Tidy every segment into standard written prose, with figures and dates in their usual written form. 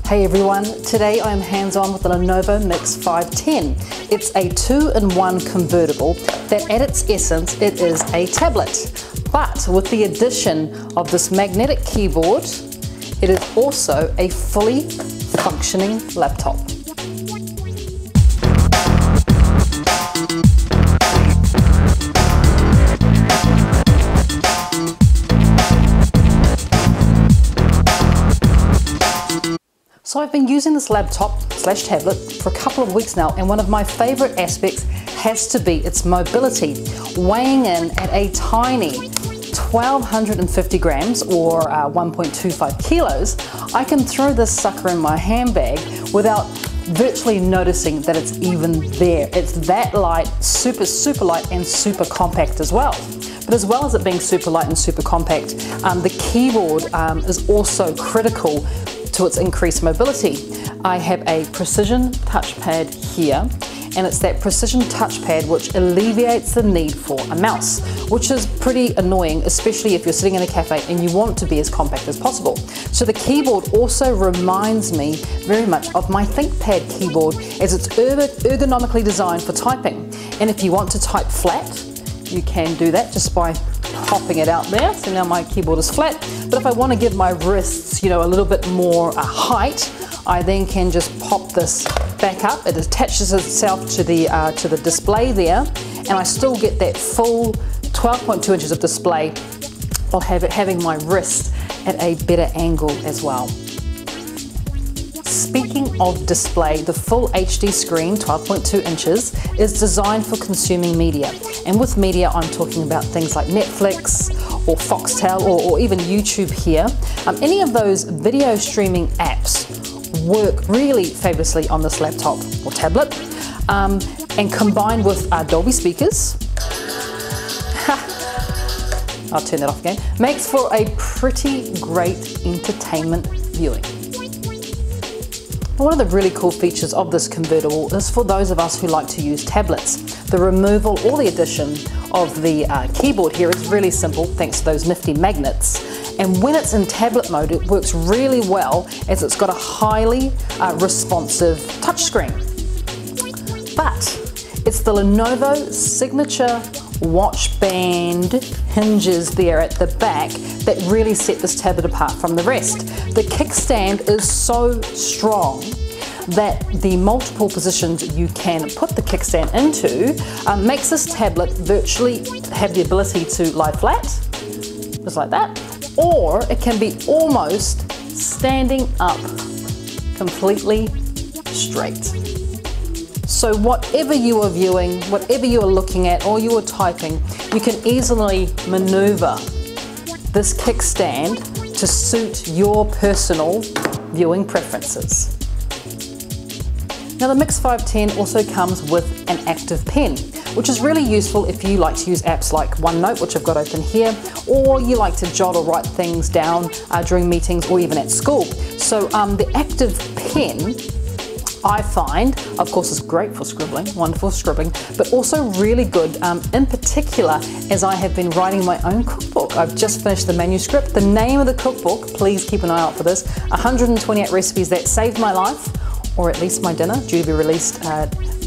Hey everyone, today I am hands-on with the Lenovo Mix 510. It's a 2-in-1 convertible that at its essence it is a tablet. But with the addition of this magnetic keyboard, it is also a fully functioning laptop. So I've been using this laptop/tablet for a couple of weeks now, and one of my favorite aspects has to be its mobility. Weighing in at a tiny 1,250 grams or 1.25 kilos, I can throw this sucker in my handbag without virtually noticing that it's even there. It's that light, super light and super compact as well. But as well as it being super light and super compact, the keyboard is also critical to its increased mobility. I have a precision touchpad here, and it's that precision touchpad which alleviates the need for a mouse, which is pretty annoying, especially if you're sitting in a cafe and you want to be as compact as possible. So the keyboard also reminds me very much of my ThinkPad keyboard, as it's ergonomically designed for typing. And if you want to type flat, you can do that just by popping it out there. So now my keyboard is flat. But if I want to give my wrists, a little bit more height, I then can just pop this back up. It attaches itself to the display there, and I still get that full 12.2 inches of display while having my wrist at a better angle as well. Speaking of display, the full HD screen, 12.2 inches, is designed for consuming media. And with media, I'm talking about things like Netflix or Foxtel or even YouTube here. Any of those video streaming apps work really fabulously on this laptop or tablet. And combined with Dolby speakers, I'll turn that off again, makes for a pretty great entertainment viewing. One of the really cool features of this convertible is for those of us who like to use tablets. The removal or the addition of the keyboard here is really simple thanks to those nifty magnets. And when it's in tablet mode, it works really well as it's got a highly responsive touchscreen. But it's the Lenovo signature WATCHBAND hinges there at the back that really set this tablet apart from the rest. The kickstand is so strong that the multiple positions you can put the kickstand into makes this tablet virtually have the ability to lie flat, just like that, or it can be almost standing up completely straight. So whatever you are viewing, whatever you are looking at or you are typing, you can easily maneuver this kickstand to suit your personal viewing preferences. Now the Mix 510 also comes with an active pen, which is really useful if you like to use apps like OneNote, which I've got open here, or you like to jot or write things down during meetings or even at school. So the active pen, I find, of course, is great for scribbling, wonderful scribbling, but also really good in particular as I have been writing my own cookbook. I've just finished the manuscript. The name of the cookbook, please keep an eye out for this, 128 recipes that saved my life, or at least my dinner, due to be released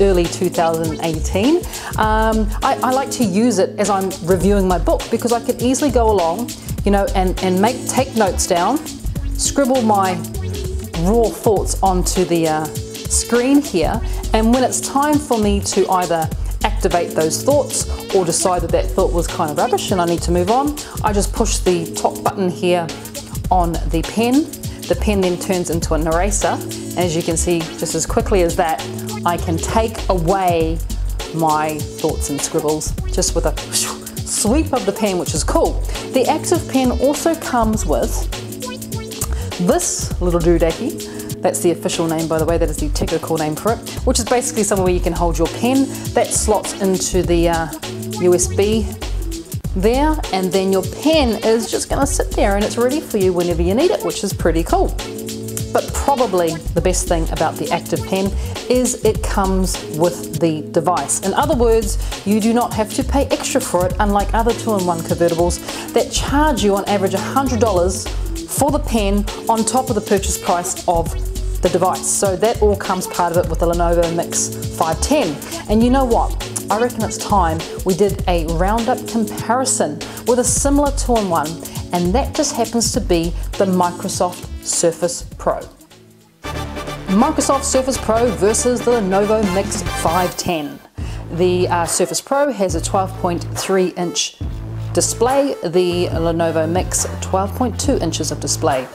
early 2018. I like to use it as I'm reviewing my book because I can easily go along, and take notes down, scribble my raw thoughts onto the screen here, and when it's time for me to either activate those thoughts or decide that thought was kind of rubbish and I need to move on, I just push the top button here on the pen. The pen then turns into an eraser, and as you can see, just as quickly as that, I can take away my thoughts and scribbles just with a sweep of the pen, which is cool. The active pen also comes with this little doodacky. That's the official name, by the way. That is the technical name for it, which is basically somewhere where you can hold your pen. That slots into the USB there, and then your pen is just going to sit there and it's ready for you whenever you need it, which is pretty cool. But probably the best thing about the active pen is it comes with the device. In other words, you do not have to pay extra for it, unlike other 2-in-1 convertibles that charge you on average $100 for the pen on top of the purchase price of the device. So that all comes part of it with the Lenovo Mix 510. And you know what? I reckon it's time we did a roundup comparison with a similar two-in-one, and that just happens to be the Microsoft Surface Pro. Microsoft Surface Pro versus the Lenovo Mix 510. The Surface Pro has a 12.3-inch display, the Lenovo Mix 12.2 inches of display.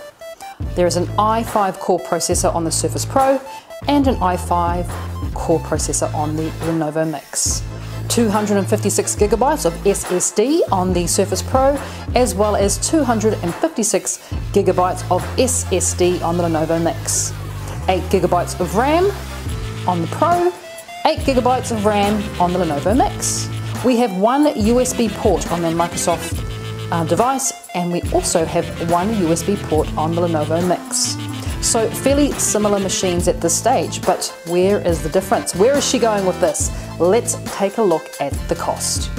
There is an i5 core processor on the Surface Pro and an i5 core processor on the Lenovo Mix. 256 gigabytes of SSD on the Surface Pro, as well as 256 gigabytes of SSD on the Lenovo Mix. 8 gigabytes of RAM on the Pro, 8 gigabytes of RAM on the Lenovo Mix. We have one USB port on the Microsoft device, and we also have one USB port on the Lenovo Mix. So fairly similar machines at this stage, but where is the difference? Where is she going with this? Let's take a look at the cost.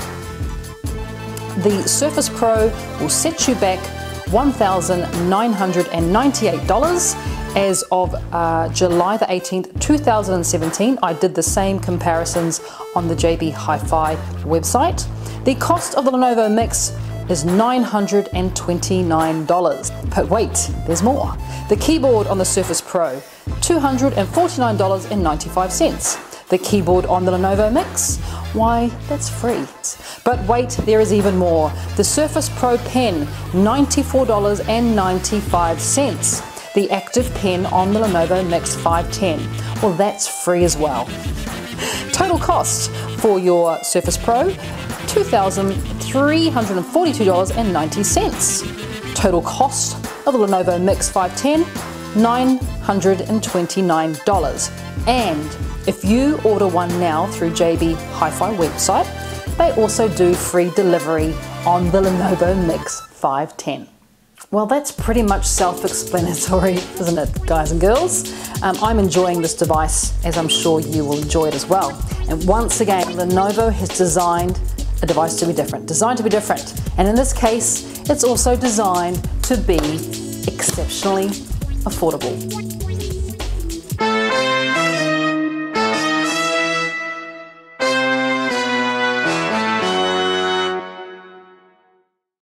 The Surface Pro will set you back $1,998 as of July the 18th, 2017. I did the same comparisons on the JB Hi-Fi website. The cost of the Lenovo Mix is $929. But wait, there's more. The keyboard on the Surface Pro, $249.95. The keyboard on the Lenovo Mix, why, that's free. But wait, there is even more. The Surface Pro pen, $94.95. The active pen on the Lenovo Mix 510, well, that's free as well. Total cost for your Surface Pro, $2,342.90. Total cost of the Lenovo Mix 510, $929. And if you order one now through JB Hi-Fi website, they also do free delivery on the Lenovo Mix 510. Well, that's pretty much self-explanatory, isn't it, guys and girls? I'm enjoying this device, as I'm sure you will enjoy it as well. And once again, Lenovo has designed a device to be different, And in this case, it's also designed to be exceptionally affordable.